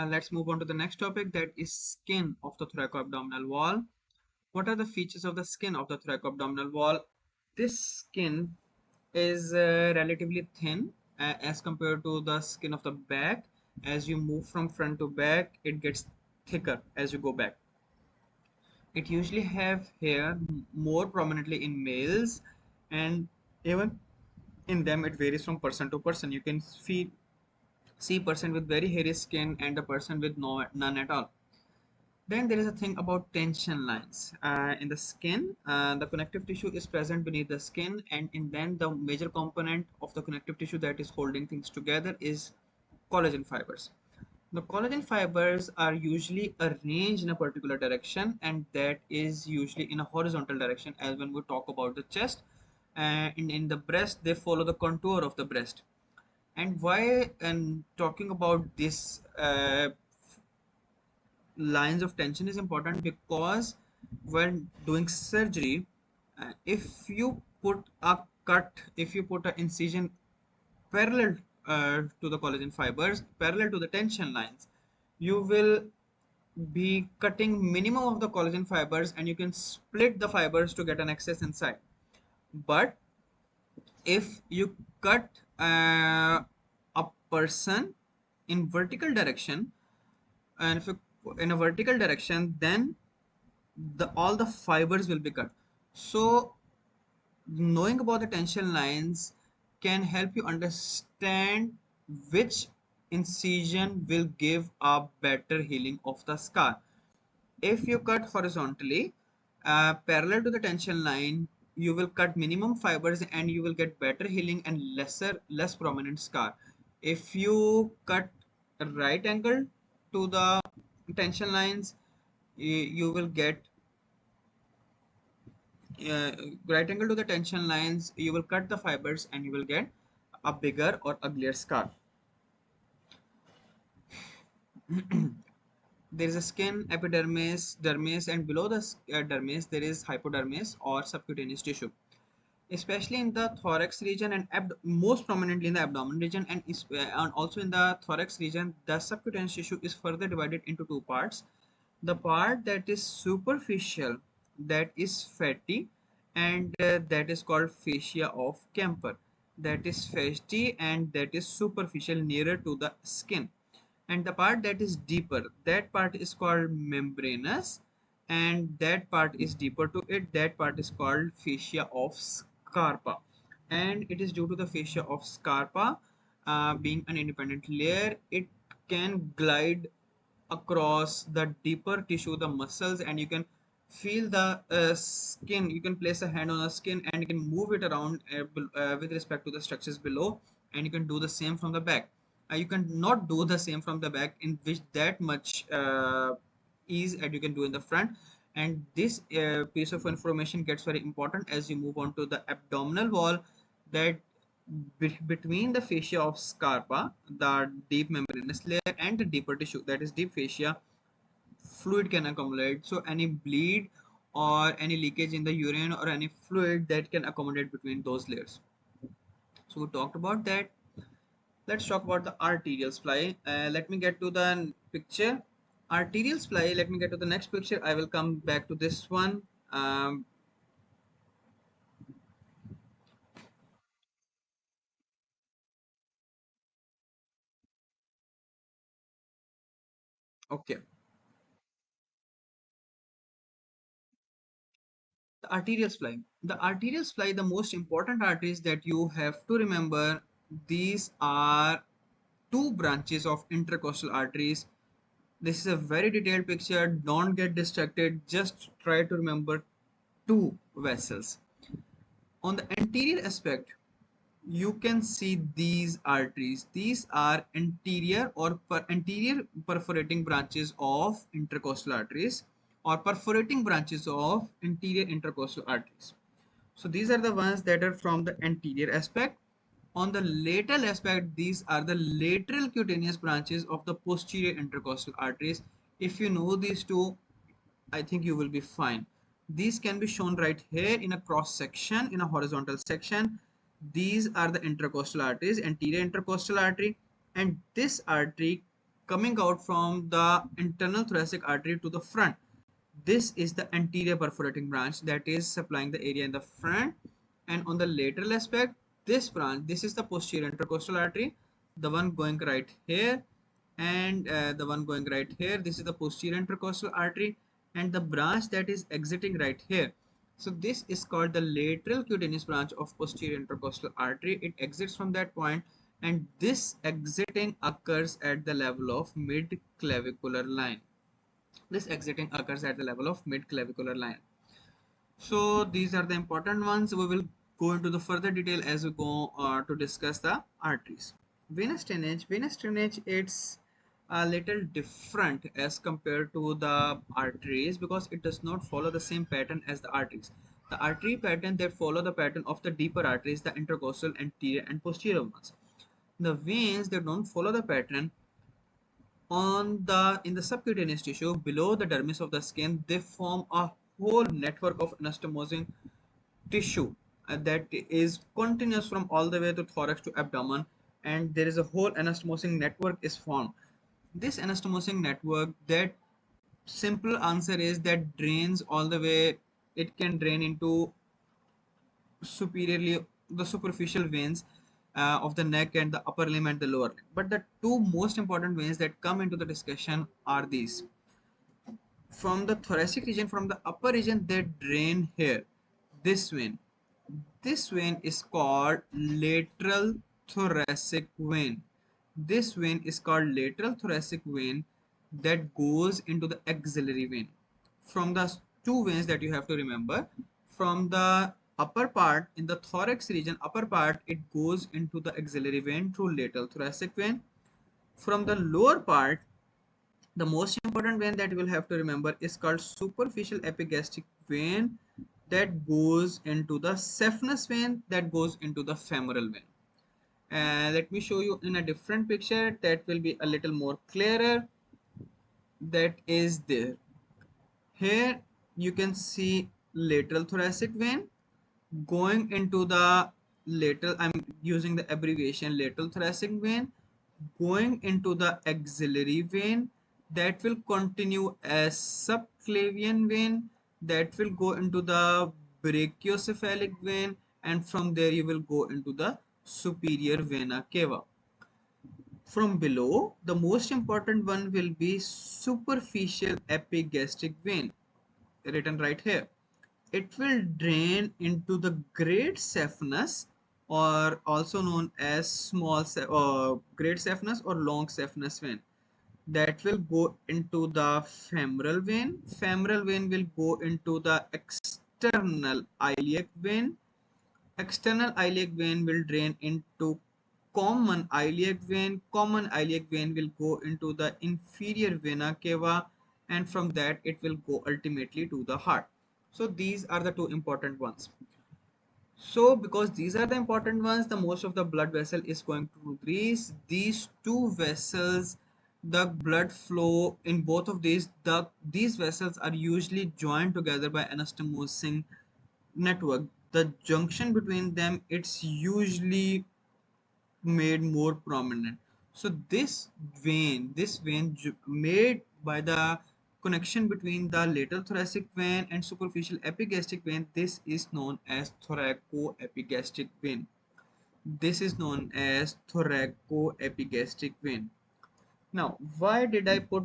Let's move on to the next topic, that is skin of the thoracoabdominal wall. What are the features of the skin of the thoracoabdominal wall? This skin is relatively thin as compared to the skin of the back. As you move from front to back, it gets thicker as you go back. It usually have hair more prominently in males, and even in them it varies from person to person. You can see person with very hairy skin and a person with none at all. Then there is a thing about tension lines in the skin. The connective tissue is present beneath the skin, and then the major component of the connective tissue that is holding things together is collagen fibers. The collagen fibers are usually arranged in a particular direction, and that is usually in a horizontal direction. As when we talk about the chest, in the breast, they follow the contour of the breast. And why and talking about this lines of tension is important, because when doing surgery, if you put a cut, if you put an incision parallel to the collagen fibers, parallel to the tension lines, you will be cutting minimum of the collagen fibers, and you can split the fibers to get an excess inside. But if you cut a person in vertical direction, and if you in a vertical direction, then the all the fibers will be cut. So knowing about the tension lines can help you understand which incision will give a better healing of the scar. If you cut horizontally parallel to the tension line, you will cut minimum fibers and you will get better healing and less prominent scar. If you cut right angle to the tension lines, you will get uh, right angle to the tension lines, you will cut the fibers and you will get a bigger or uglier scar. There is a skin, epidermis, dermis, and below the dermis there is hypodermis or subcutaneous tissue. Especially in the thorax region and most prominently in the abdomen region, and also in the thorax region, the subcutaneous tissue is further divided into two parts. The part that is superficial, that is fatty, and that is called fascia of Kemper. That is fatty and that is superficial, nearer to the skin. And the part that is deeper, that part is called membranous, and that part is deeper to it, that part is called fascia of Scarpa. And it is due to the fascia of Scarpa being an independent layer, it can glide across the deeper tissue, the muscles, and you can feel the skin. You can place a hand on the skin and you can move it around with respect to the structures below, and you can do the same from the back. You can not do the same from the back in which that much ease as you can do in the front. And this piece of information gets very important as you move on to the abdominal wall, that between the fascia of Scarpa, the deep membranous layer, and the deeper tissue, that is deep fascia, fluid can accumulate. So any bleed or any leakage in the urine or any fluid that can accommodate between those layers. So we talked about that. Let's talk about the arterial supply. Let me get to the picture. Arterial supply. Let me get to the next picture. I will come back to this one. Okay. The arterial supply. The arterial supply, the most important arteries that you have to remember, these are two branches of intercostal arteries. This is a very detailed picture. Don't get distracted. Just try to remember two vessels. On the anterior aspect, you can see these arteries. These are anterior or anterior perforating branches of intercostal arteries, or perforating branches of anterior intercostal arteries. So these are the ones that are from the anterior aspect. On the lateral aspect, these are the lateral cutaneous branches of the posterior intercostal arteries. If you know these two, I think you will be fine. These can be shown right here in a cross section, in a horizontal section. These are the intercostal arteries, anterior intercostal artery, and this artery coming out from the internal thoracic artery to the front. This is the anterior perforating branch that is supplying the area in the front, and on the lateral aspect, this branch, this is the posterior intercostal artery, the one going right here, and the one going right here. This is the posterior intercostal artery, and the branch that is exiting right here. So this is called the lateral cutaneous branch of posterior intercostal artery. It exits from that point, and this exiting occurs at the level of mid clavicular line. This exiting occurs at the level of mid clavicular line. So these are the important ones. We will go into the further detail as we go to discuss the arteries. Venous drainage, it's a little different as compared to the arteries because it does not follow the same pattern as the arteries. The artery pattern, they follow the pattern of the deeper arteries, the intercostal, anterior and posterior ones. The veins, they don't follow the pattern. In the subcutaneous tissue below the dermis of the skin, they form a whole network of anastomosing tissue that is continuous from all the way to thorax to abdomen, and there is a whole anastomosing network is formed. This anastomosing network, that simple answer is that drains all the way. It can drain into superiorly the superficial veins of the neck and the upper limb and the lower limb. But the two most important veins that come into the discussion are these. From the thoracic region, from the upper region, they drain here. This vein is called lateral thoracic vein. This vein is called lateral thoracic vein that goes into the axillary vein. From the two veins that you have to remember, from the upper part in the thorax region, upper part, it goes into the axillary vein through lateral thoracic vein. From the lower part, the most important vein that you will have to remember is called superficial epigastric vein that goes into the saphenous vein that goes into the femoral vein. And let me show you in a different picture that will be a little more clearer. That is there. Here you can see lateral thoracic vein going into the lateral, I'm using the abbreviation lateral thoracic vein, going into the axillary vein that will continue as subclavian vein, that will go into the brachiocephalic vein, and from there you will go into the superior vena cava. From below, the most important one will be superficial epigastric vein, written right here. It will drain into the great saphenous, or also known as great saphenous or long saphenous vein, that will go into the femoral vein. Femoral vein will go into the external iliac vein. External iliac vein will drain into common iliac vein. Common iliac vein will go into the inferior vena cava, and from that it will go ultimately to the heart. So these are the two important ones. So because these are the important ones, the most of the blood vessel is going to these two vessels. The blood flow in both of these vessels are usually joined together by anastomosing network. The junction between them, it's usually made more prominent. So this vein made by the connection between the lateral thoracic vein and superficial epigastric vein, this is known as thoraco-epigastric vein. This is known as thoraco-epigastric vein. Now, why did I put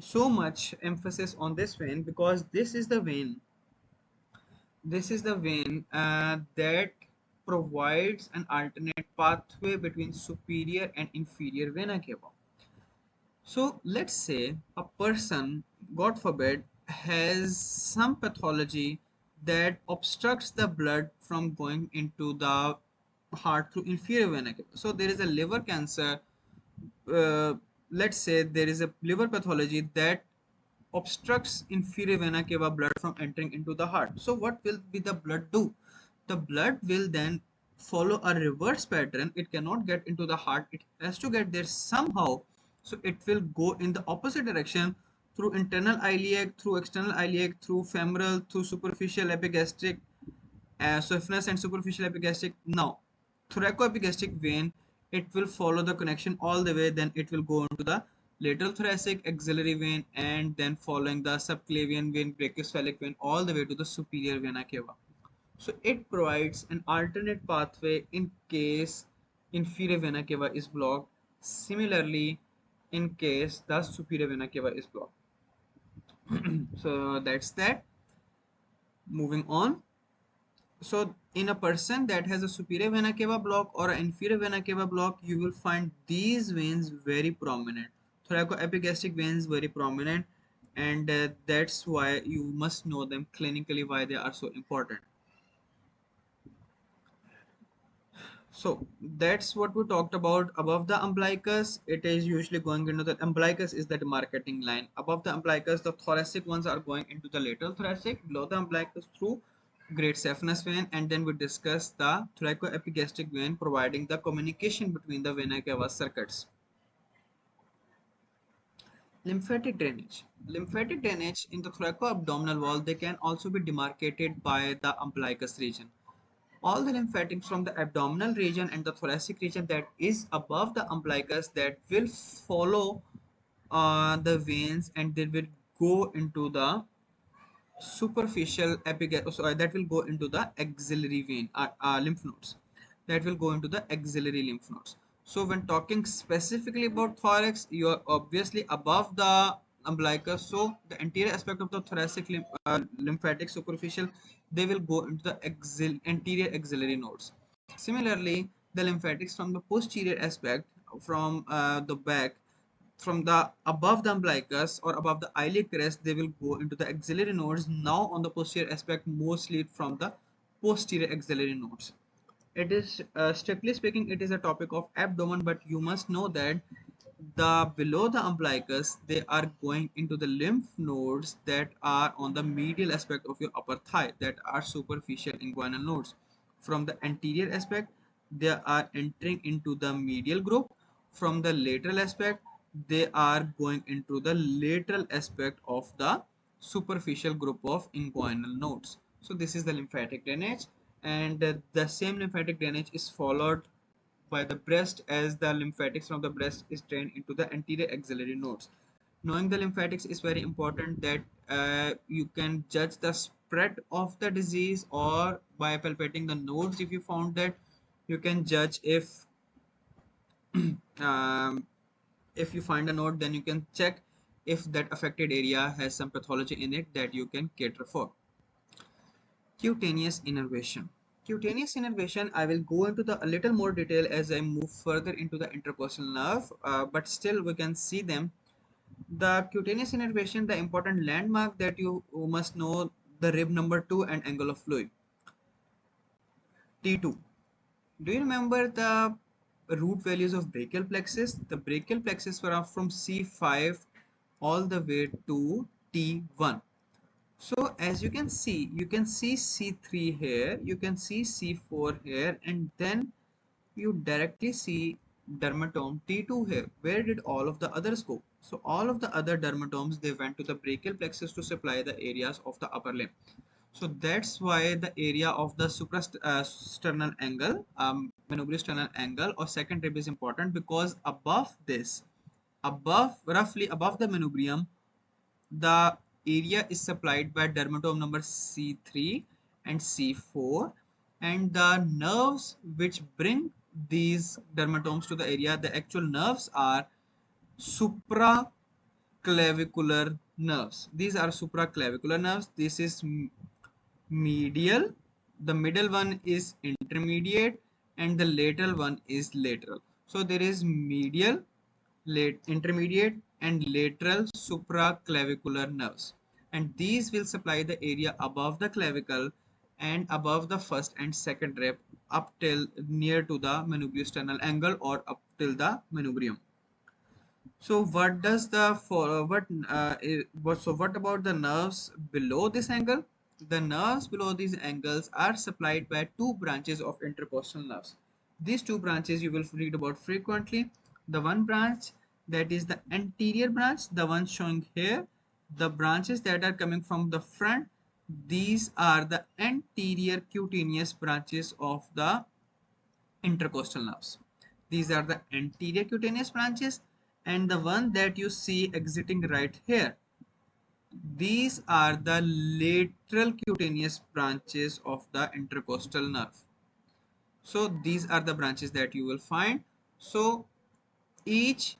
so much emphasis on this vein? Because this is the vein that provides an alternate pathway between superior and inferior vena cava. So let's say a person, God forbid, has some pathology that obstructs the blood from going into the heart through inferior vena cava. So there is a liver cancer. Uh, let's say there is a liver pathology that obstructs inferior vena cava blood from entering into the heart. So what will be the blood do? The blood will then follow a reverse pattern. It cannot get into the heart. It has to get there somehow. So it will go in the opposite direction through internal iliac, through external iliac, through femoral, through superficial epigastric, saphenous and superficial epigastric. Now, thoracoepigastric vein it will follow the connection all the way, then it will go into the lateral thoracic axillary vein, and then following the subclavian vein, brachiocephalic vein, all the way to the superior vena cava. So it provides an alternate pathway in case inferior vena cava is blocked. Similarly, in case the superior vena cava is blocked. So that's that. Moving on. So in a person that has a superior vena cava block or an inferior vena cava block, you will find these veins very prominent. Thoracoepigastric veins very prominent, and that's why you must know them clinically, why they are so important. So that's what we talked about. Above the umbilicus, it is usually going into the umbilicus is the demarcating line. Above the umbilicus, the thoracic ones are going into the lateral thoracic. Below the umbilicus through great saphenous vein, and then we discuss the thoracoepigastric vein, providing the communication between the vena cava circuits. Lymphatic drainage. Lymphatic drainage in the thoraco-abdominal wall, they can also be demarcated by the umbilicus region. All the lymphatics from the abdominal region and the thoracic region that is above the umbilicus, that will follow the veins, and they will go into the superficial epigastric, that will go into the axillary vein, lymph nodes, that will go into the axillary lymph nodes. So when talking specifically about thorax, you are obviously above the umbilicus, so the anterior aspect of the thoracic lymphatic superficial, they will go into the anterior axillary nodes. Similarly, the lymphatics from the posterior aspect, from the back, from the above the umbilicus or above the iliac crest, they will go into the axillary nodes. Now on the posterior aspect, mostly from the posterior axillary nodes. It is strictly speaking, it is a topic of abdomen, but you must know that the below the umbilicus, they are going into the lymph nodes that are on the medial aspect of your upper thigh, that are superficial inguinal nodes. From the anterior aspect, they are entering into the medial group. From the lateral aspect, they are going into the lateral aspect of the superficial group of inguinal nodes. So this is the lymphatic drainage, and the same lymphatic drainage is followed by the breast, as the lymphatics from the breast is drained into the anterior axillary nodes. Knowing the lymphatics is very important, that you can judge the spread of the disease, or by palpating the nodes, if you found that, you can judge um, if you find a node, then you can check if that affected area has some pathology in it that you can cater for. Cutaneous innervation. Cutaneous innervation, I will go into the a little more detail as I move further into the intercostal nerve, but still we can see them. The cutaneous innervation, the important landmark that you must know, the rib number 2 and angle of Louis. T2. Do you remember the root values of brachial plexus? The brachial plexus were from C5 all the way to T1. So as you can see C3 here, you can see C4 here, and then you directly see dermatome T2 here. Where did all of the others go? So all of the other dermatomes, they went to the brachial plexus to supply the areas of the upper limb. So that's why the area of the suprasternal angle, manubriosternal angle or second rib is important, because above this, roughly above the manubrium, the area is supplied by dermatome number C3 and C4, and the nerves which bring these dermatomes to the area, the actual nerves are supraclavicular nerves. These are supraclavicular nerves. This is medial, the middle one is intermediate, and the lateral one is lateral. So there is medial, late intermediate and lateral supraclavicular nerves, and these will supply the area above the clavicle and above the first and second rib, up till near to the manubriosternal angle or up till the manubrium. So what does the for what about the nerves below this angle? The nerves below these angles are supplied by two branches of intercostal nerves. These two branches you will read about frequently. The one branch, that is the anterior branch, the one showing here. The branches that are coming from the front, these are the anterior cutaneous branches of the intercostal nerves. These are the anterior cutaneous branches, and the one that you see exiting right here, these are the lateral cutaneous branches of the intercostal nerve. So these are the branches that you will find. So each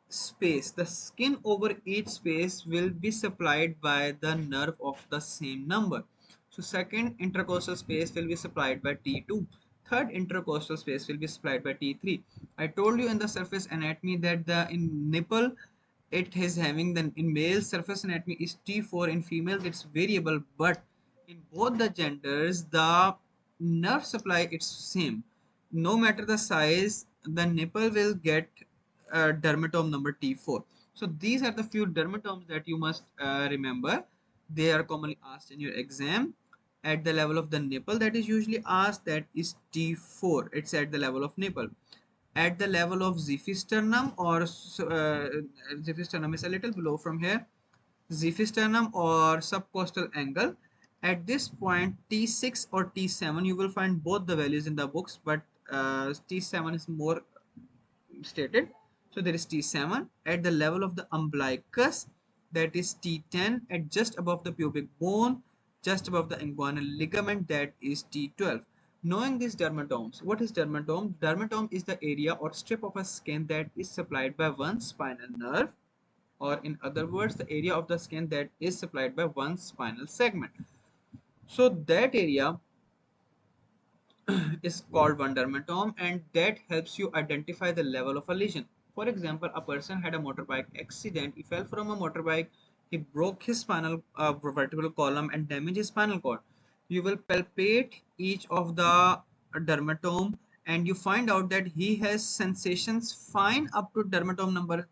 space, the skin over each space will be supplied by the nerve of the same number. So second intercostal space will be supplied by T2. Third intercostal space will be supplied by T3. I told you in the surface anatomy that the in nipple it is having, the in male surface anatomy is T4, in females it's variable, but in both the genders the nerve supply it's same. No matter the size, the nipple will get dermatome number T4. So these are the few dermatomes that you must remember. They are commonly asked in your exam. At the level of the nipple, that is usually asked, that is T4. It's at the level of nipple. At the level of xiphisternum, or xiphisternum is a little below from here, xiphisternum or subcostal angle. At this point, T6 or T7, you will find both the values in the books, but T7 is more stated. So there is T7 at the level of the umbilicus, that is T10 at just above the pubic bone, just above the inguinal ligament, that is T12. Knowing these dermatomes, what is dermatome? Dermatome is the area or strip of a skin that is supplied by one spinal nerve, or in other words, the area of the skin that is supplied by one spinal segment. So that area is called one dermatome, and that helps you identify the level of a lesion. For example, a person had a motorbike accident, he fell from a motorbike, he broke his spinal vertebral column and damaged his spinal cord. You will palpate each of the dermatome, and you find out that he has sensations fine up to dermatome number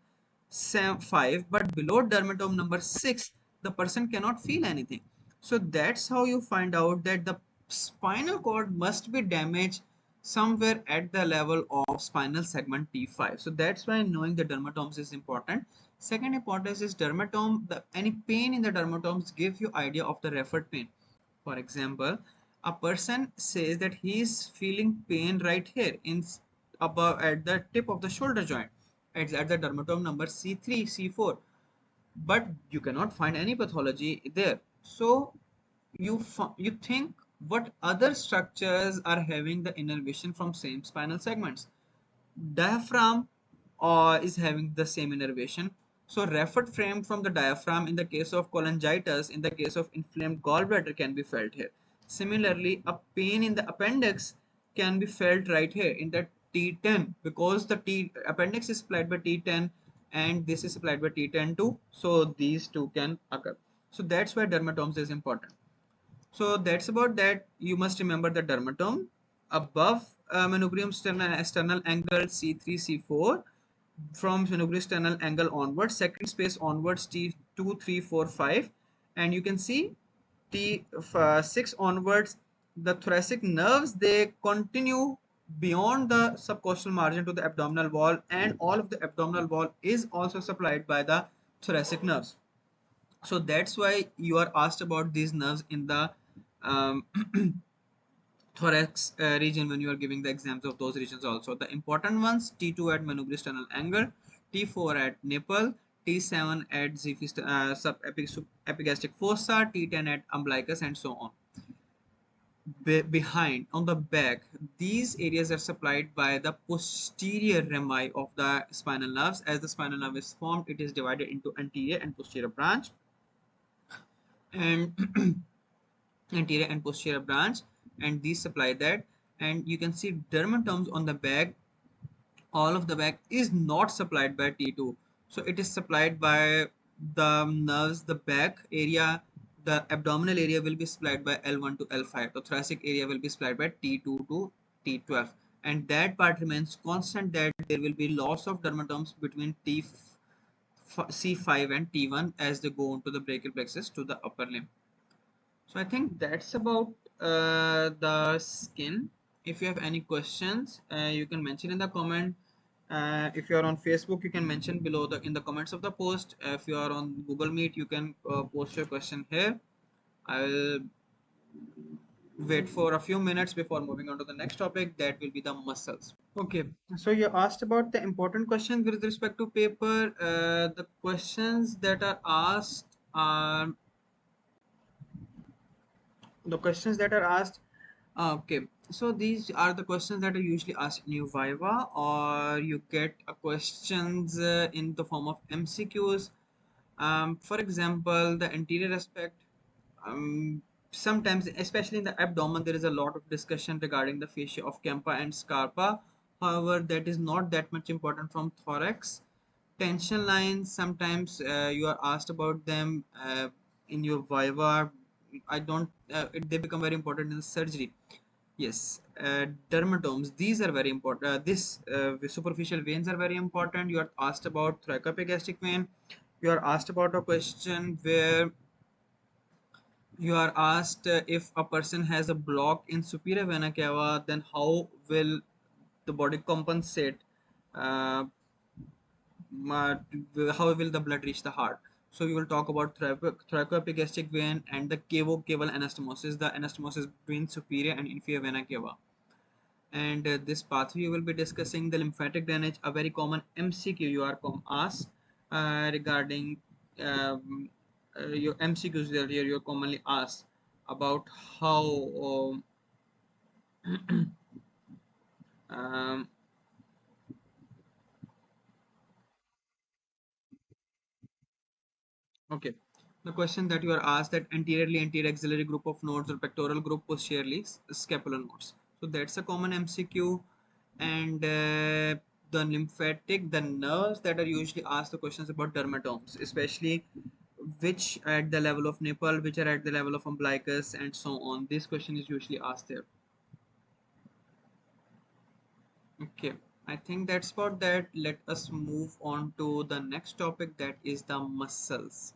5, but below dermatome number 6 the person cannot feel anything. So that's how you find out that the spinal cord must be damaged somewhere at the level of spinal segment T5. So that's why knowing the dermatomes is important. Second importance is dermatome. Any pain in the dermatomes give you idea of the referred pain. For example, a person says that he is feeling pain right here in above at the tip of the shoulder joint. It's at the dermatome number C3, C4, but you cannot find any pathology there. So you think what other structures are having the innervation from same spinal segments. Diaphragm is having the same innervation. So referred frame from the diaphragm in the case of cholangitis, in the case of inflamed gallbladder, can be felt here. Similarly, a pain in the appendix can be felt right here in the T10, because the appendix is supplied by T10 and this is supplied by T10 too. So these two can occur. So that's why dermatomes is important. So that's about that. You must remember the dermatome above manubrium sternal angle C3, C4. From manubrium sternal angle onwards, second space onwards, T2, 3, 4, 5. And you can see T6 onwards, the thoracic nerves, they continue beyond the subcostal margin to the abdominal wall, and all of the abdominal wall is also supplied by the thoracic nerves. So that's why you are asked about these nerves in the um, thorax region when you are giving the exams of those regions also. The important ones: T2 at manubriosternal angle, T4 at nipple, T7 at subepigastric fossa, T10 at umbilicus, and so on. Behind, on the back, these areas are supplied by the posterior rami of the spinal nerves. As the spinal nerve is formed, it is divided into anterior and posterior branch, and anterior and posterior branch, and these supply that. And you can see dermatomes on the back. All of the back is not supplied by T2, so it is supplied by the nerves. The back area, the abdominal area, will be supplied by L1 to L5. The thoracic area will be supplied by T2 to T12, and that part remains constant, that there will be loss of dermatomes between C5 and T1 as they go into the brachial plexus to the upper limb. So I think that's about the skin. If you have any questions, you can mention in the comment. If you are on Facebook, you can mention below in the comments of the post. If you are on Google Meet, you can post your question here. I will wait for a few minutes before moving on to the next topic. That will be the muscles. Okay, so you asked about the important questions with respect to paper. The questions that are asked are the questions that are asked. Okay, so these are the questions that are usually asked in your viva, or you get questions in the form of MCQs. For example, the anterior aspect. Um, Sometimes, especially in the abdomen, there is a lot of discussion regarding the fascia of Campa and Scarpa. However, that is not that much important from thorax. Tension lines, sometimes you are asked about them in your viva. I don't, they become very important in the surgery. Yes, dermatomes, these are very important. Superficial veins are very important. You are asked about thoracoepigastric vein. You are asked about a question where you are asked if a person has a block in superior vena cava, then how will the body compensate? Uh, how will the blood reach the heart? So you will talk about thoracoepigastric vein and the cavo-caval anastomosis, the anastomosis between superior and inferior vena cava. And this pathway you will be discussing the lymphatic drainage, a very common MCQ you are asked regarding your MCQs earlier you're commonly asked about how um, okay, the question that you are asked, that anteriorly anterior axillary group of nodes or pectoral group posteriorly scapular nodes. So that's a common MCQ. And the lymphatic, the nerves that are usually asked the questions about dermatomes, especially which at the level of nipple, which are at the level of umbilicus, and so on. This question is usually asked there. Okay, I think that's about that. Let us move on to the next topic, that is the muscles.